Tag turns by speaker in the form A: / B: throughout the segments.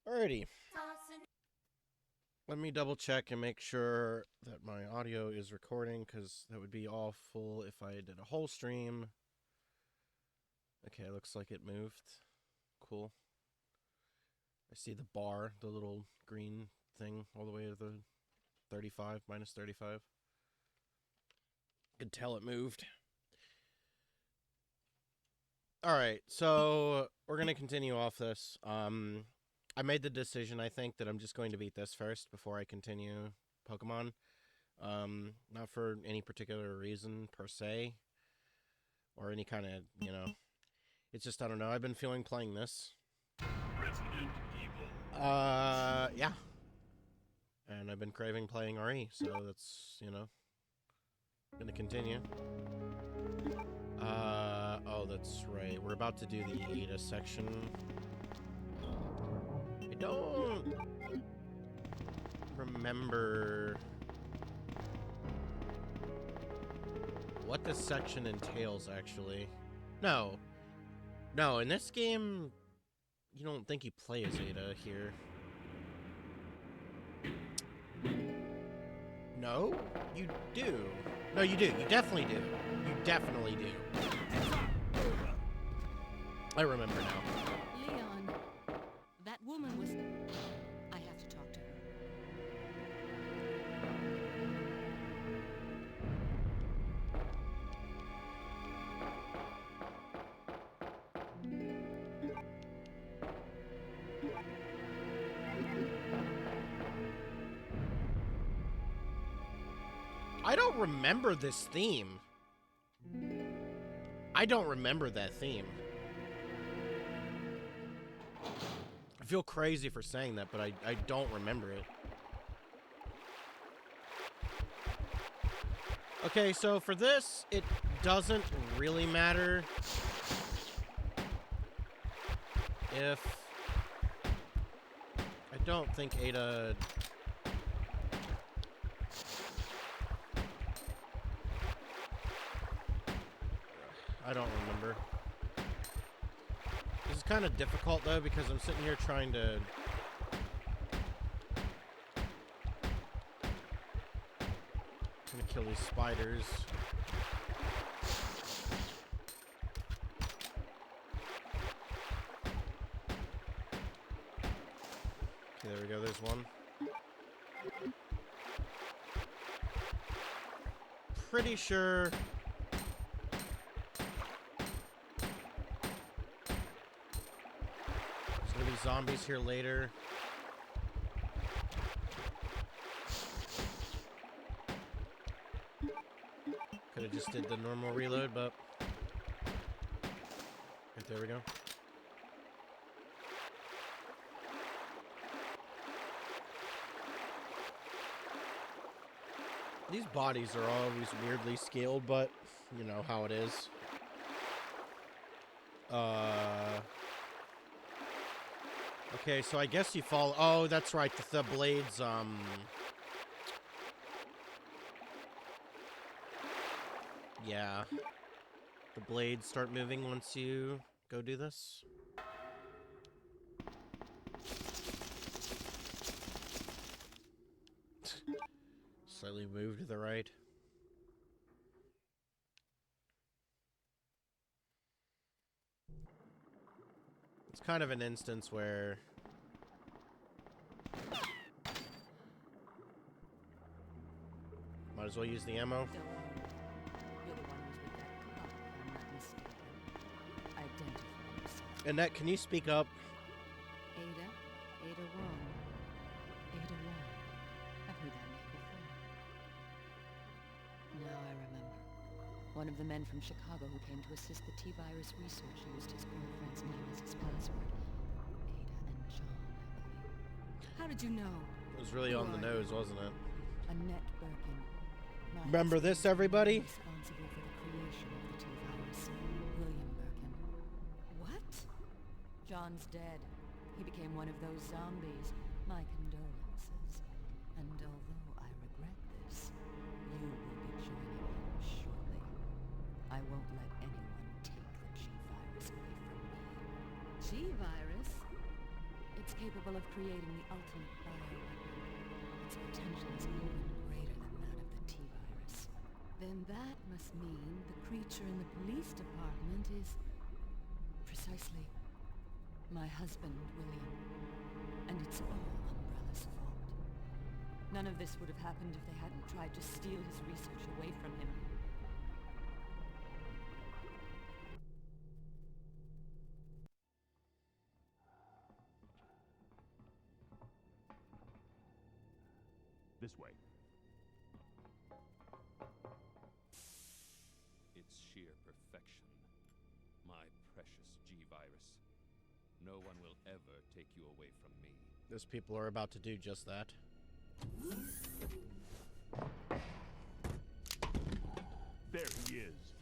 A: Alrighty. Let me double check and make sure that my audio is recording, because that would be awful if I did a whole stream. Okay, looks like it moved. Cool. I see the bar, the little green thing, all the way to the 35, minus 35. Could tell it moved. Alright, so we're going to continue off this. I made the decision, I think, that I'm just going to beat this first before I continue Pokemon. Not for any particular reason, per se. Or any kind of, It's just, I don't know, I've been feeling playing this.
B: Resident Evil.
A: Yeah. And I've been craving playing RE, so that's, gonna continue. Oh, that's right. We're about to do the Ada section. I don't remember what this section entails, actually. No, in this game, you don't think you play as Ada here. No, you do. No, you do. You definitely do. You definitely do. I remember now.
C: Leon, that woman was... I have to talk to her.
A: I don't remember this theme. I don't remember that theme. I feel crazy for saying that, but I don't remember it. Okay, so for this, it doesn't really matter if... I don't think Ada... I don't remember. This is kind of difficult, though, because I'm sitting here trying to... kill these spiders. Okay, there we go, there's one. Pretty sure... there's gonna be zombies here later. Could've just did the normal reload, but... right, there we go. These bodies are always weirdly scaled, but you know how it is. Okay, so I guess you fall... oh, that's right, the blades, yeah. The blades start moving once you go do this. Slightly move to the right. It's kind of an instance where... might as well use the ammo.
C: Don't. You're the one who's with that cop, if I'm not mistaken. Identify yourself.
A: Annette, can you speak up?
C: Ada? Ada Wong. Ada Wong. I've heard that name before. Now I remember. One of the men from Chicago who came to assist the T-virus research used his girlfriend's name as his password. Ada and John, I believe. How did you know?
A: It was really on the nose, wasn't it?
C: Annette Birkin. My
A: Remember
C: husband
A: this, everybody?
C: responsible for the creation of the T-virus. William Birkin. What? John's dead. He became one of those zombies. My condolences. And although I regret this, you will be joining him shortly. I won't let anyone take the G-virus away from me. G-virus? It's capable of creating the ultimate bioweapon. Its potential is even greater than that of the T-virus. Then that must mean the creature in the police department is... precisely my husband, William. And it's all Umbrella's fault. None of this would have happened if they hadn't tried to steal his research away from him.
B: This way.
D: It's sheer perfection. My precious G-virus. No one will ever take you away from me.
A: Those people are about to do just that.
B: There he is.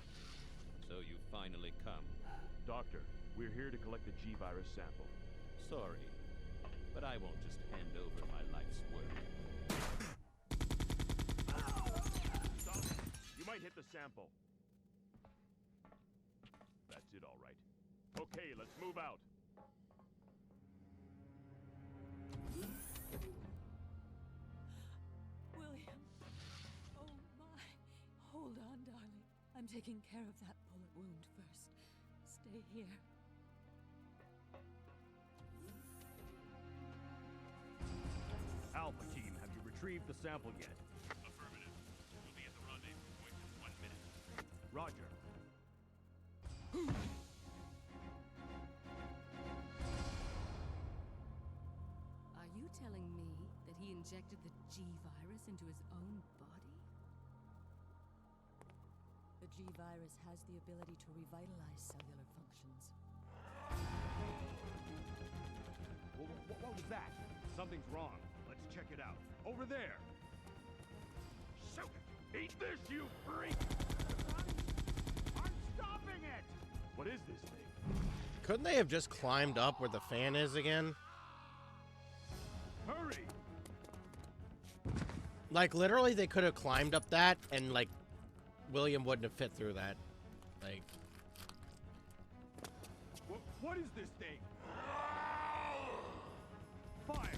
D: So you finally come.
B: Doctor, we're here to collect the G-virus sample.
D: Sorry, but I won't just hand over my life's work.
B: Stop! You might hit the sample. That's it, all right. Okay, let's move out.
C: William. Oh my. Hold on, darling. I'm taking care of that bullet wound first. Stay here.
B: Alpha team, have you retrieved the sample yet?
E: Affirmative. We'll be at the rendezvous point in 1 minute.
B: Roger.
C: Are you telling me that he injected the G-virus into his own body? The G-virus has the ability to revitalize cellular functions.
B: What was that? Something's wrong. Let's check it out. Over there! Shoot it! Eat this, you freak! I'm stopping it! What is this thing?
A: Couldn't they have just climbed up where the fan is again?
B: Hurry!
A: Like, literally, they could have climbed up that, and, like, William wouldn't have fit through that. Like...
B: What is this thing? Fire!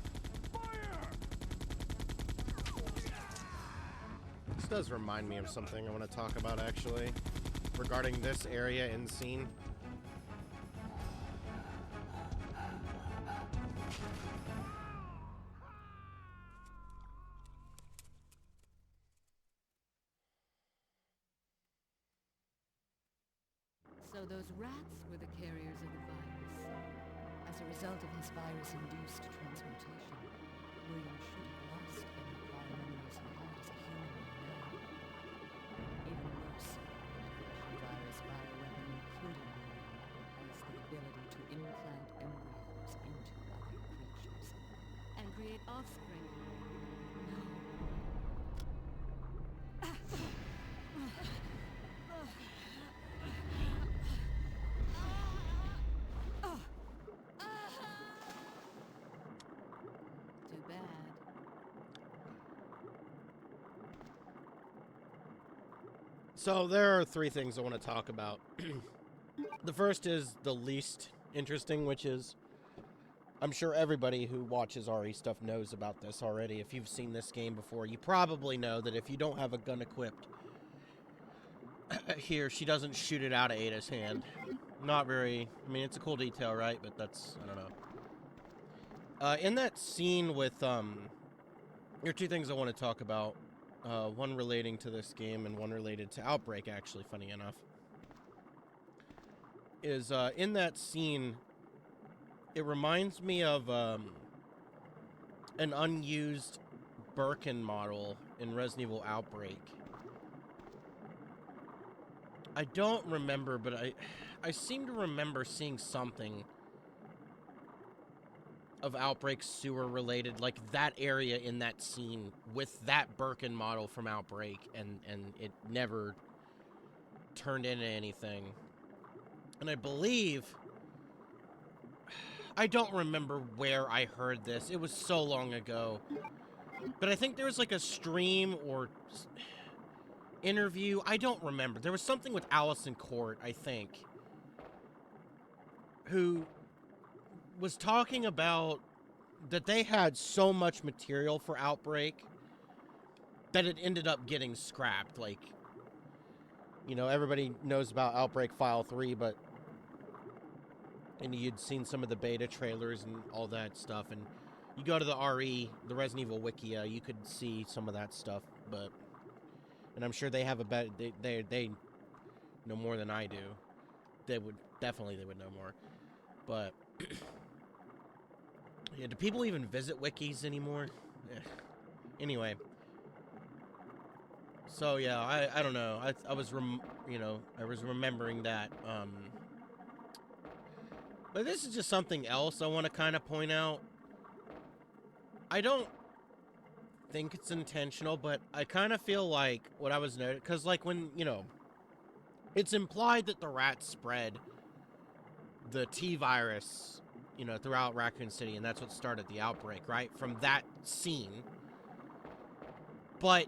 B: Fire!
A: This does remind me of something I want to talk about, actually, regarding this area in scene.
C: So those rats were the carriers of the virus. As a result of his virus-induced transmutation, William should have lost any prior memories he had as a human now. Even worse, the virus bioweapon, including William, has the ability to implant embryos into other creatures and create offspring. No. Too bad.
A: So there are three things I want to talk about. The first is the least interesting, which is, I'm sure everybody who watches RE stuff knows about this already. If you've seen this game before, you probably know that if you don't have a gun equipped here, she doesn't shoot it out of Ada's hand. Not very, I mean, it's a cool detail, right? But that's, I don't know. In that scene with, there are two things I want to talk about. One relating to this game and one related to Outbreak, actually, funny enough. Is, in that scene, it reminds me of, an unused Birkin model in Resident Evil Outbreak. I don't remember, but I seem to remember seeing something of Outbreak sewer related, like that area in that scene with that Birkin model from Outbreak, and it never turned into anything. And I believe, I don't remember where I heard this. It was so long ago. But I think there was like a stream or interview. I don't remember. There was something with Allison Court, I think, who was talking about that they had so much material for Outbreak that it ended up getting scrapped. Like, you know, everybody knows about Outbreak File 3, but... And you'd seen some of the beta trailers and all that stuff, and you go to the RE, the Resident Evil Wikia, you could see some of that stuff, but... And I'm sure they have a better... They know more than I do. They would know more. But... yeah, do people even visit wikis anymore? Anyway... So yeah, I don't know. I was I was remembering that. But this is just something else I want to kind of point out. I don't think it's intentional, but I kind of feel like what I was noting, because like when it's implied that the rats spread the T virus, throughout Raccoon City, and that's what started the outbreak, right? From that scene, but.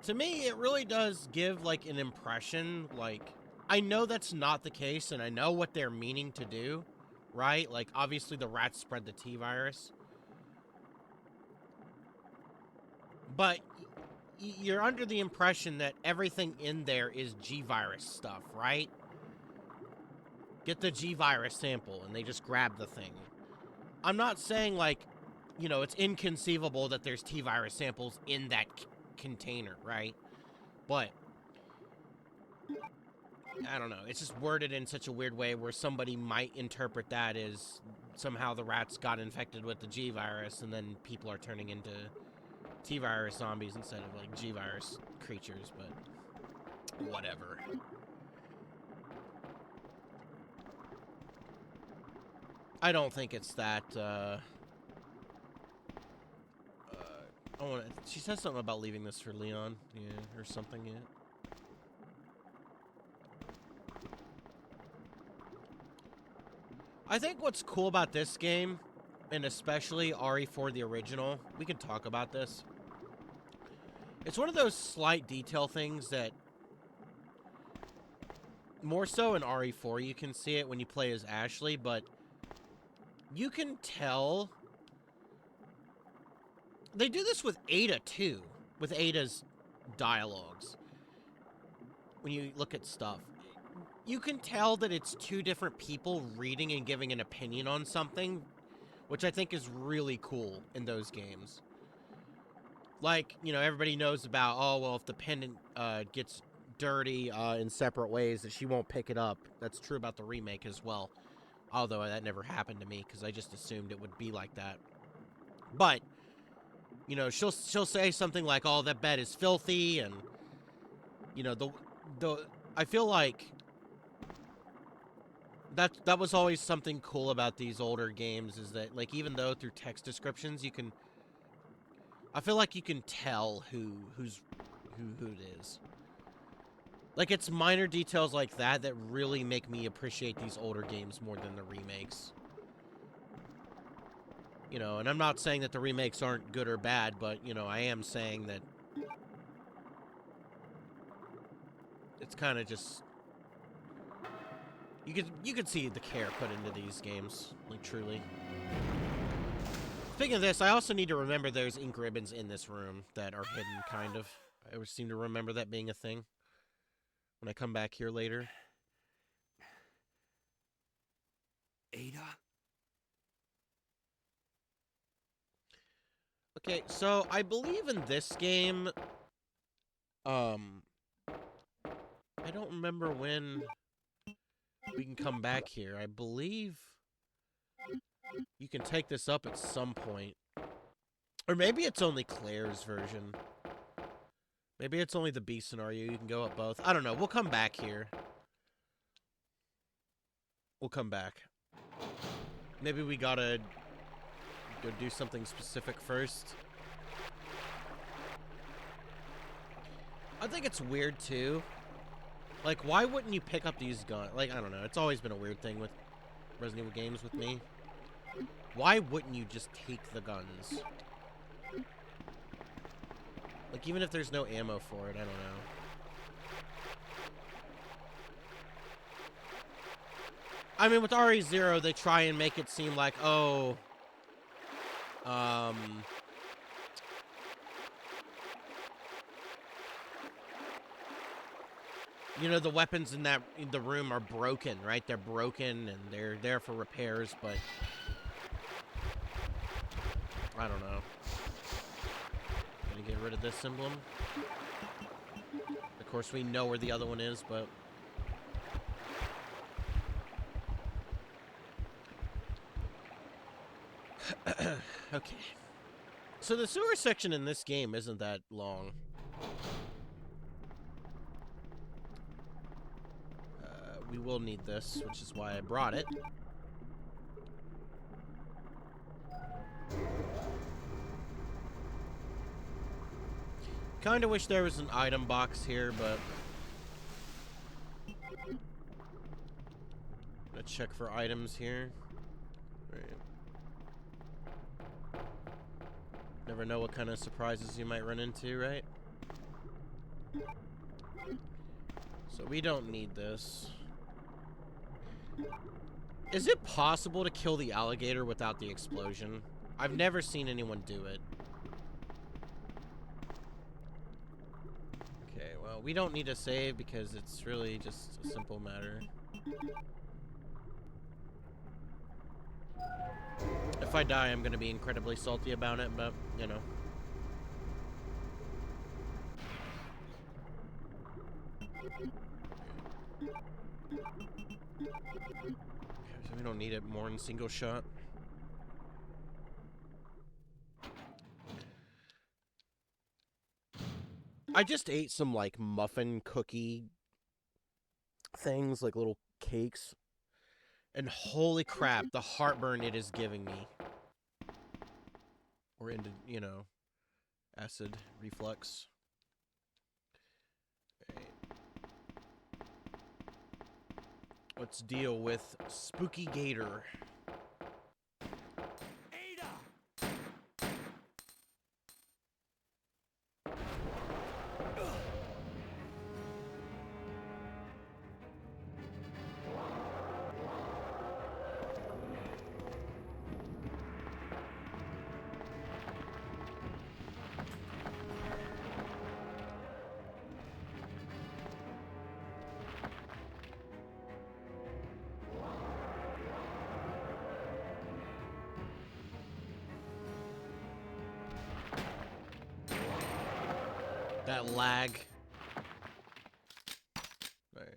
A: To me, it really does give, like, an impression, like, I know that's not the case, and I know what they're meaning to do, right? Like, obviously the rats spread the T-virus. But you're under the impression that everything in there is G-virus stuff, right? Get the G-virus sample, and they just grab the thing. I'm not saying, like, it's inconceivable that there's T-virus samples in that container, right? But I don't know, it's just worded in such a weird way where somebody might interpret that as somehow the rats got infected with the G virus and then people are turning into T virus zombies instead of like G virus creatures, but whatever. I don't think it's that she says something about leaving this for Leon, yeah, or something, yeah. I think what's cool about this game, and especially RE4 the original, we can talk about this. It's one of those slight detail things that, more so in RE4 you can see it when you play as Ashley, but you can tell... They do this with Ada, too. With Ada's dialogues. When you look at stuff. You can tell that it's two different people reading and giving an opinion on something. Which I think is really cool in those games. Like, everybody knows about, oh, well, if the pendant gets dirty in separate ways, that she won't pick it up. That's true about the remake as well. Although that never happened to me, because I just assumed it would be like that. But... she'll say something like, "Oh, that bed is filthy," and I feel like that was always something cool about these older games, is that, like, even though through text descriptions I feel like you can tell who it is. Like, it's minor details like that that really make me appreciate these older games more than the remakes. And I'm not saying that the remakes aren't good or bad, but, I am saying that it's kind of just... You could see the care put into these games, like, truly. Speaking of this, I also need to remember there's ink ribbons in this room that are hidden, kind of. I always seem to remember that being a thing when I come back here later.
B: Ada?
A: Okay, so I believe in this game, I don't remember when we can come back here. I believe you can take this up at some point. Or maybe it's only Claire's version. Maybe it's only the B scenario. You can go up both. I don't know. We'll come back here. We'll come back. Maybe we gotta go do something specific first. I think it's weird too. Like, why wouldn't you pick up these guns? Like, I don't know. It's always been a weird thing with Resident Evil games with me. Why wouldn't you just take the guns? Like, even if there's no ammo for it, I don't know. I mean, with RE0, they try and make it seem like, oh, you know, the weapons in the room are broken, right? They're broken and they're there for repairs, but I don't know. Gonna get rid of this emblem. Of course, we know where the other one is, but okay. So the sewer section in this game isn't that long. We will need this, which is why I brought it. Kinda wish there was an item box here, but let's check for items here. Right. Never know what kind of surprises you might run into, right? So we don't need this. Is it possible to kill the alligator without the explosion? I've never seen anyone do it. Okay, well, we don't need to save because it's really just a simple matter. If I die, I'm going to be incredibly salty about it, but, you know. So we don't need it more than single shot. I just ate some, like, muffin cookie things, like little cakes. And holy crap, the heartburn it is giving me. Or into, you know, acid reflux. Right. Let's deal with Spooky Gator. That lag. Right.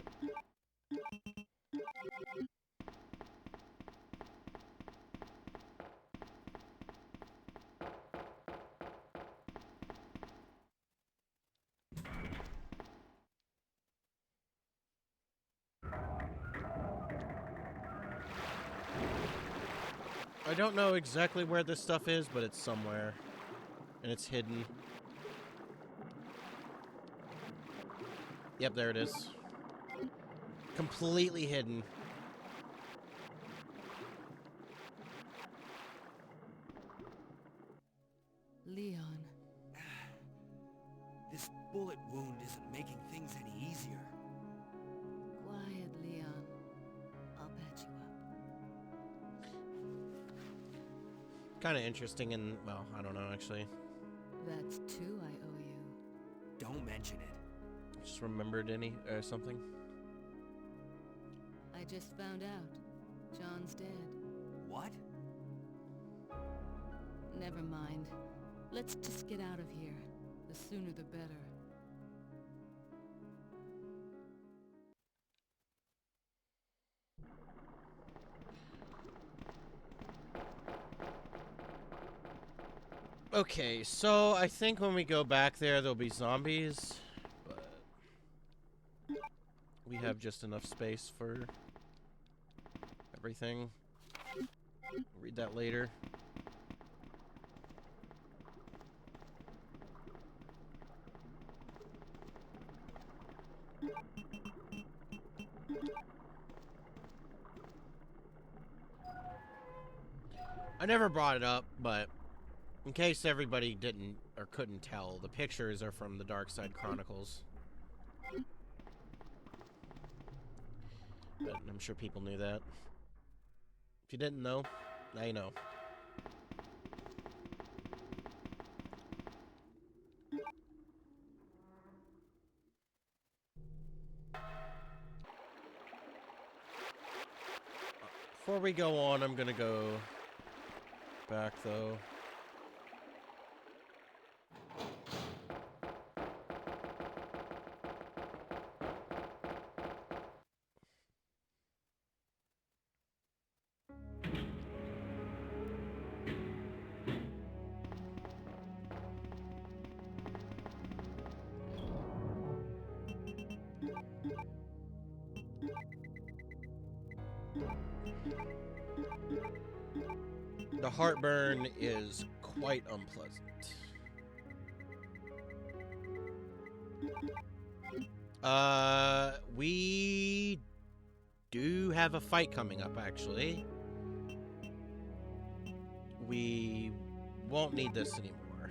A: I don't know exactly where this stuff is, but it's somewhere. And it's hidden. Yep, there it is. Completely hidden.
C: Leon.
F: This bullet wound isn't making things any easier.
C: Quiet, Leon. I'll patch you up.
A: Kind of interesting and, well, I don't know, actually.
C: That's 2 I owe you.
F: Don't mention it.
A: Just remembered any, or something.
C: I just found out. John's dead.
F: What?
C: Never mind. Let's just get out of here. The sooner the better.
A: Okay, so I think when we go back there, there'll be zombies. But we have just enough space for everything. Read that later. I never brought it up, but in case everybody didn't or couldn't tell, the pictures are from the Dark Side Chronicles. But I'm sure people knew that. If you didn't know, now you know. Before we go on, I'm gonna go back, though. The heartburn is quite unpleasant. We do have a fight coming up, actually. We won't need this anymore.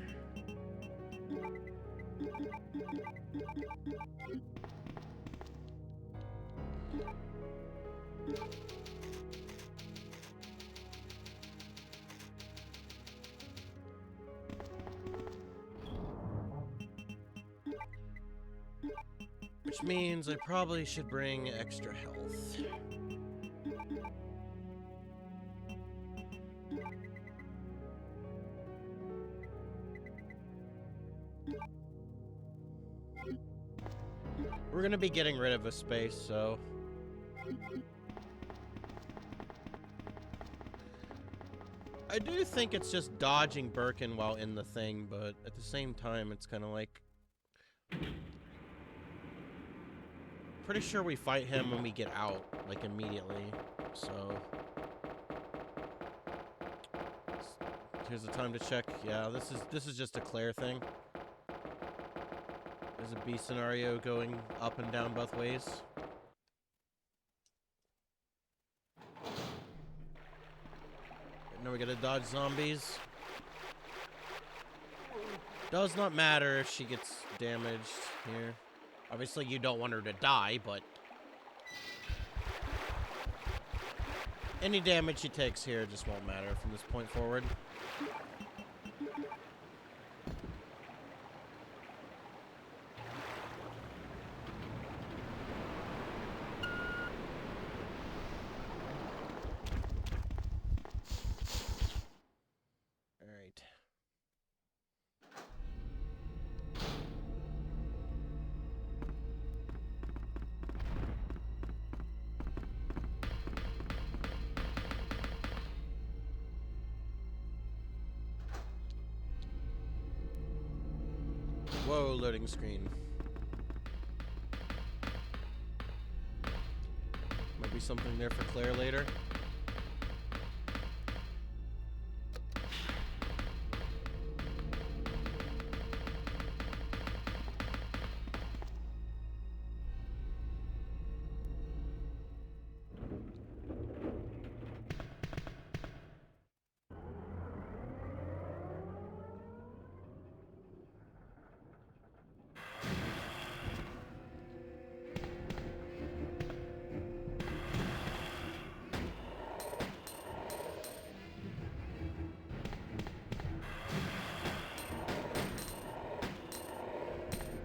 A: Which means I probably should bring extra health. We're gonna be getting rid of a space, so... I do think it's just dodging Birkin while in the thing, but at the same time, it's kind of like... Pretty sure we fight him when we get out, like, immediately, so... Here's the time to check. Yeah, this is just a Claire thing. There's a B scenario going up and down both ways. Now we gotta dodge zombies. Does not matter if she gets damaged here. Obviously, you don't want her to die, but... any damage she takes here just won't matter from this point forward. Alright. Whoa, loading screen. Might be something there for Claire later.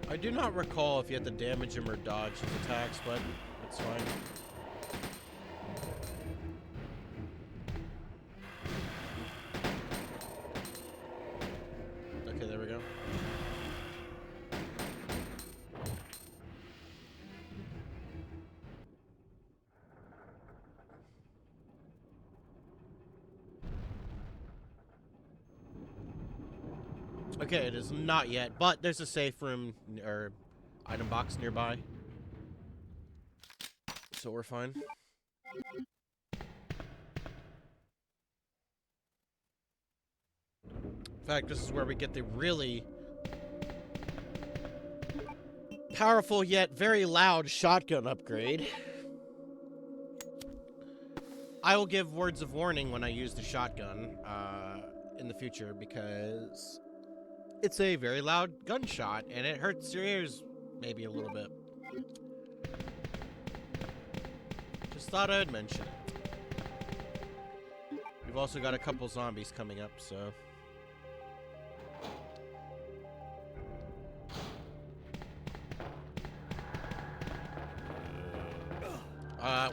A: I do not recall if you have to damage him or dodge his attacks, but it's fine. Okay, there we go. Okay, it is not yet, but there's a safe room or item box nearby. So we're fine. In fact, this is where we get the really powerful yet very loud shotgun upgrade. I will give words of warning when I use the shotgun in the future because it's a very loud gunshot and it hurts your ears maybe a little bit. Just thought I'd mention it. We've also got a couple zombies coming up, so...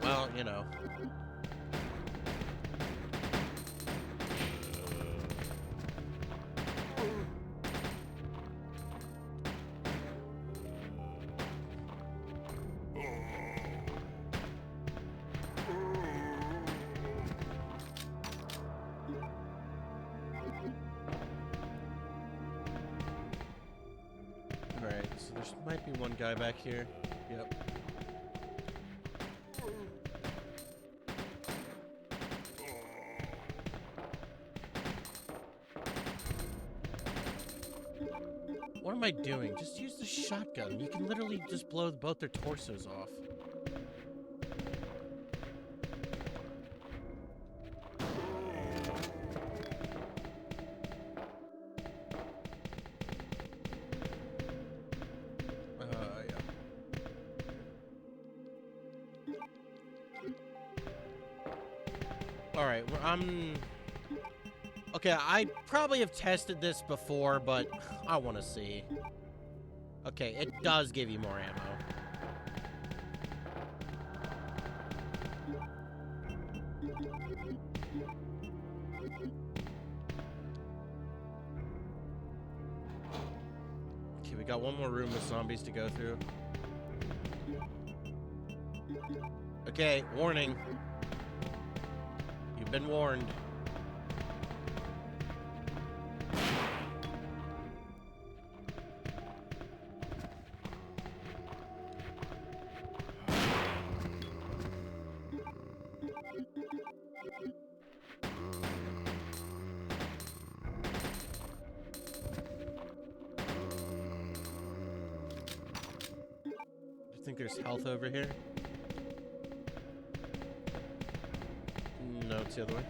A: well, you know. Alright, so there might be one guy back here. Yep. What am I doing? Just use the shotgun. You can literally just blow both their torsos off. Yeah. Alright, well, okay, I probably have tested this before, but I want to see. Okay, it does give you more ammo. Okay, we got one more room with zombies to go through. Okay, warning. You've been warned. I think there's health over here. No, it's the other way.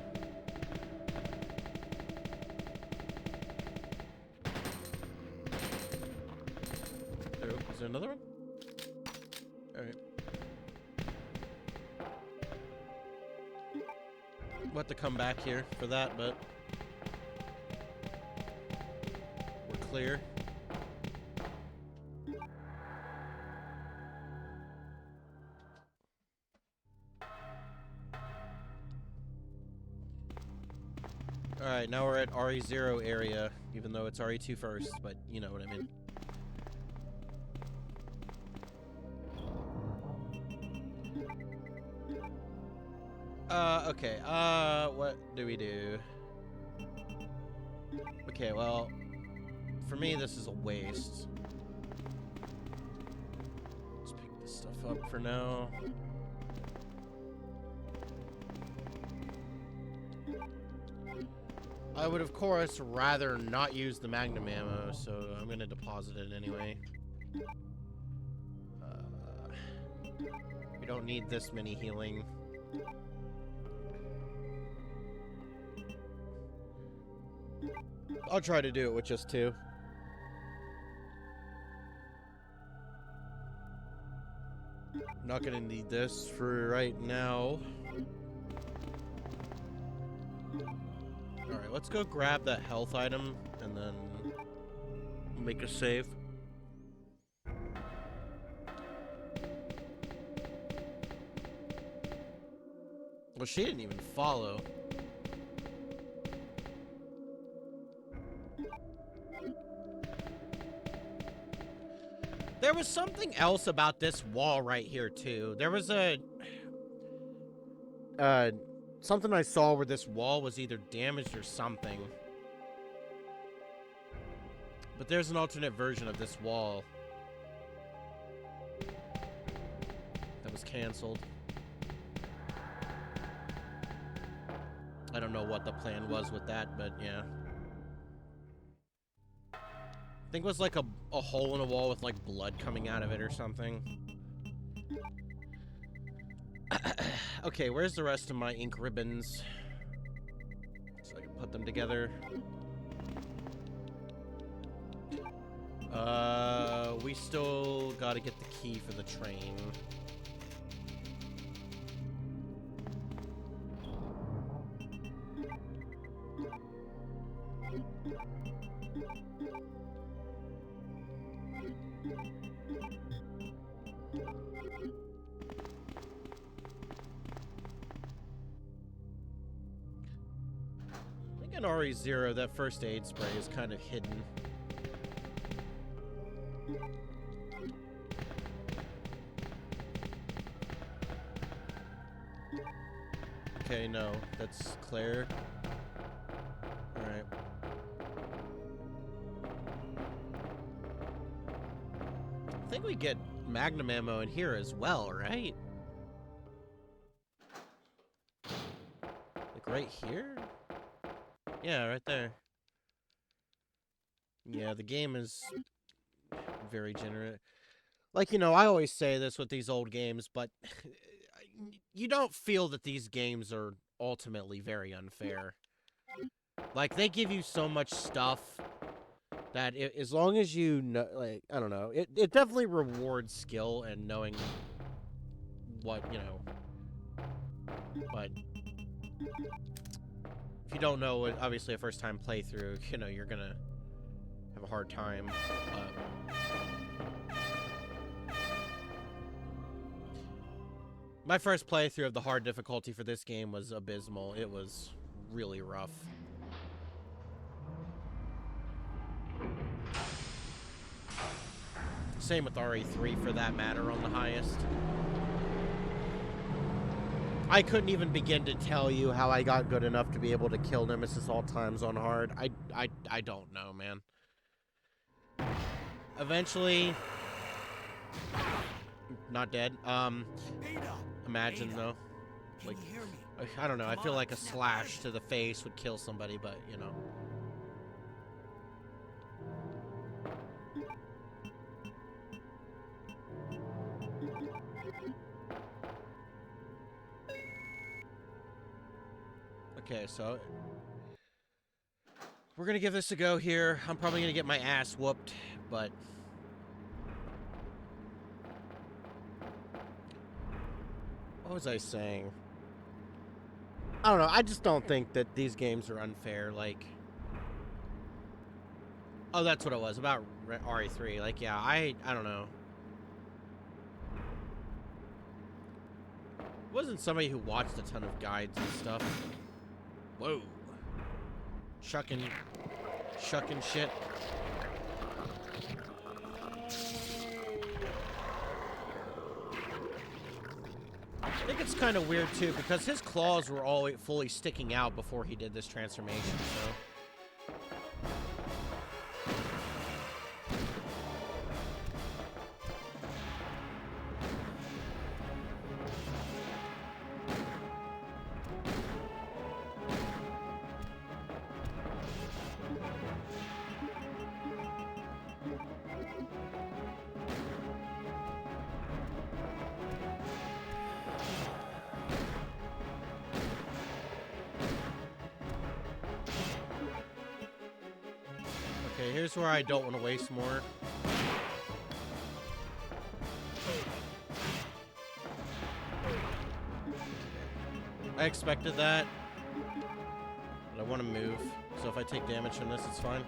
A: There, is there another one? Alright. We'll have to come back here for that, but we're clear. Alright, now we're at RE0 area, even though it's RE2 first, but you know what I mean. Okay, what do we do? Okay, well, for me, this is a waste. Let's pick this stuff up for now. I would, of course, rather not use the magnum ammo, so I'm gonna deposit it anyway. We don't need this many healing. I'll try to do it with just 2. Not gonna need this for right now. Alright, let's go grab that health item and then make a save. Well, she didn't even follow. There was something else about this wall right here, too. There was something I saw where this wall was either damaged or something. But there's an alternate version of this wall that was canceled. I don't know what the plan was with that, but yeah. I think it was like a hole in a wall with like blood coming out of it or something. Okay, where's the rest of my ink ribbons? So I can put them together. We still gotta get the key for the train. In RE0, that first aid spray is kind of hidden. Okay, no, that's Claire. Alright. I think we get magnum ammo in here as well, right? Like right here? Yeah, right there. Yeah, the game is very generous. Like, you know, I always say this with these old games, but you don't feel that these games are ultimately very unfair. Like, they give you so much stuff that as long as you know, like, I don't know, it definitely rewards skill and knowing what, you know, but if you don't know, obviously a first time playthrough, you know, you're gonna have a hard time. My first playthrough of the hard difficulty for this game was abysmal. It was really rough. Same with RE3 for that matter on the highest. I couldn't even begin to tell you how I got good enough to be able to kill Nemesis all times on hard. I don't know, man. Eventually, not dead. Imagine though, like, I don't know. I feel like a slash to the face would kill somebody, but you know. Okay, so we're gonna give this a go here. I'm probably gonna get my ass whooped, but what was I saying? I don't know. I just don't think that these games are unfair. Like, oh, that's what it was about RE3. Like, yeah, I don't know. It wasn't somebody who watched a ton of guides and stuff. Whoa. Shucking shit. I think it's kind of weird too because his claws were all fully sticking out before he did this transformation, so. Okay, here's where I don't want to waste more. I expected that, but I want to move, so if I take damage from this, it's fine.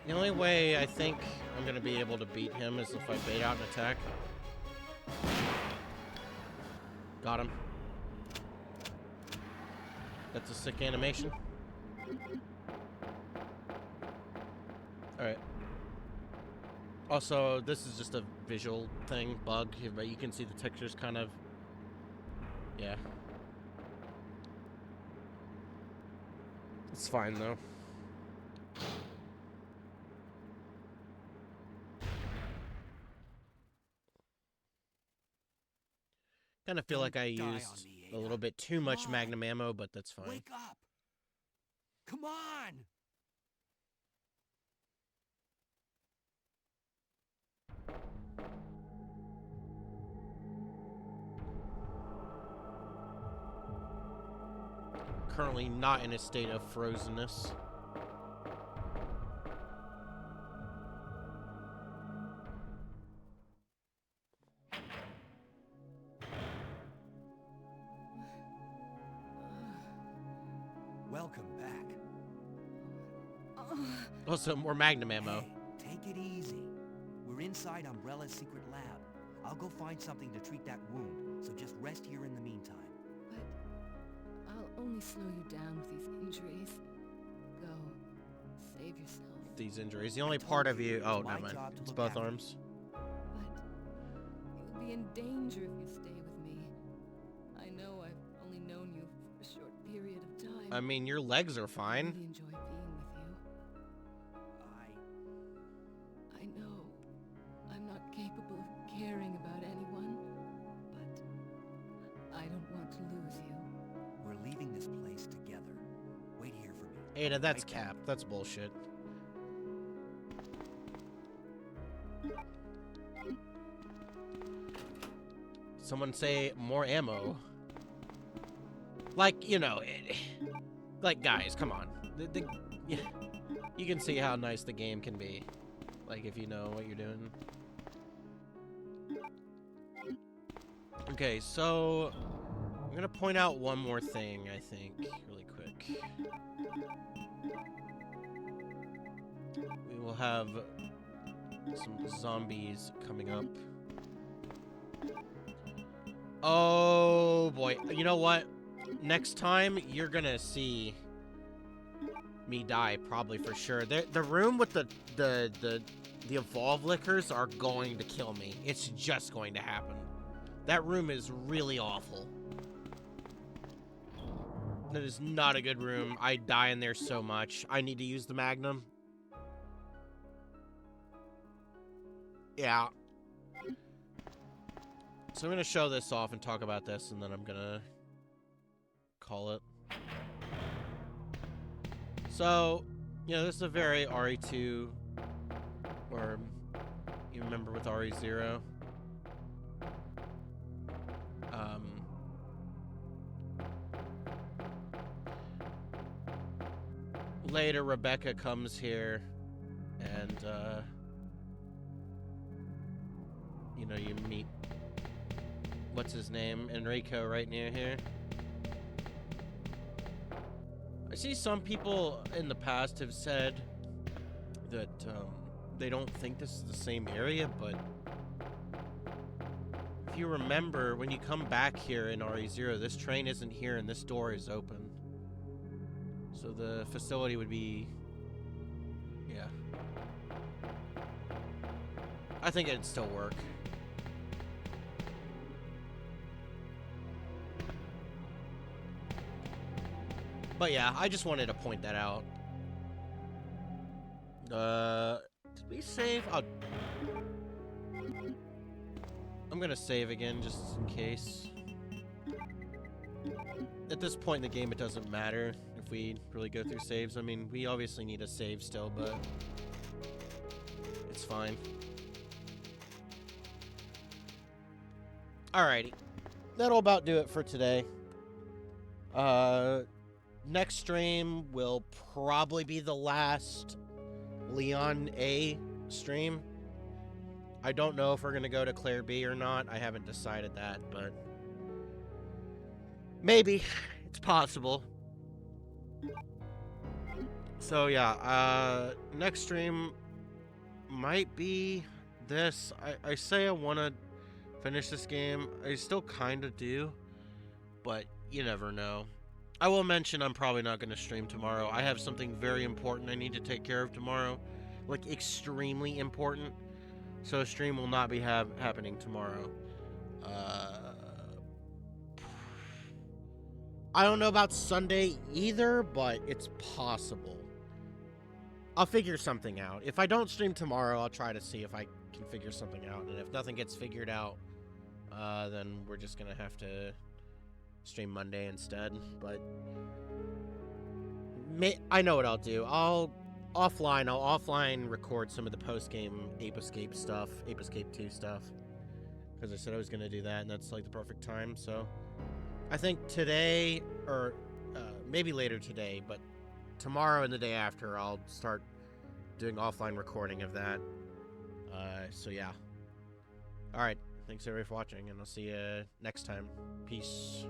A: The only way I think I'm going to be able to beat him is if I bait out an attack. Got him. That's a sick animation. Alright. Also, this is just a visual thing, bug, but you can see the textures kind of... Yeah. It's fine, though. Kind of feel like I used a little bit too much magnum ammo, but that's fine.
F: Wake up! Come on!
A: Currently not in a state of frozenness.
F: Welcome back.
A: Also, more Magnum ammo.
F: Hey, take it easy. We're inside Umbrella's secret lab. I'll go find something to treat that wound, so just rest here in the meantime.
C: But I'll only slow you down with these injuries. Go. Save yourself.
A: These injuries. The only part of you... Oh,
F: my
A: never mind.
F: job to
A: It's
F: look
A: both
F: after
A: arms.
C: But you'll be in danger if you stay with me. I know I've only known you for a short period of time.
A: I mean, your legs are
C: I
A: fine.
C: really enjoy being with you. I know I'm not capable of caring about anyone, but I don't want to lose you.
F: We're leaving this place together. Wait here for me.
A: Ada, that's
F: Right back.
A: cap. That's bullshit. Someone say more ammo. Like, you know, like, guys, come on. You can see how nice the game can be. Like, if you know what you're doing. Okay, so I'm gonna point out one more thing, I think, really quick. We will have some zombies coming up. Oh boy, you know what? Next time you're gonna see me die, probably for sure. The room with the evolve lickers are going to kill me. It's just going to happen. That room is really awful. That is not a good room. I die in there so much. I need to use the Magnum. Yeah. So I'm going to show this off and talk about this, and then I'm going to call it. So, you know, this is a very RE2, or you remember with RE0. Later, Rebecca comes here, and, you know, you meet, what's his name, Enrico, right near here. I see some people in the past have said that, they don't think this is the same area, but if you remember, when you come back here in RE0, this train isn't here and this door is open. So the facility would be... yeah. I think it'd still work. But yeah, I just wanted to point that out. Did we save? I'm gonna save again just in case. At this point in the game, it doesn't matter if we really go through saves. I mean, we obviously need a save still, but it's fine. Alrighty. That'll about do it for today. Next stream will probably be the last Leon A stream. I don't know if we're gonna go to Claire B or not. I haven't decided that, but maybe. It's possible. So yeah, next stream might be this. I say I want to finish this game. I still kind of do, but you never know. I will mention I'm probably not going to stream tomorrow. I have something very important I need to take care of tomorrow. Like, extremely important. So a stream will not be happening tomorrow. I don't know about Sunday either, but it's possible. I'll figure something out. If I don't stream tomorrow, I'll try to see if I can figure something out. And if nothing gets figured out, then we're just going to have to stream Monday instead. But I know what I'll do. I'll offline record some of the post-game Ape Escape stuff, Ape Escape 2 stuff. Because I said I was going to do that, and that's like the perfect time, so... I think today, or maybe later today, but tomorrow and the day after, I'll start doing offline recording of that. So yeah. Alright, thanks everybody for watching, and I'll see you next time. Peace.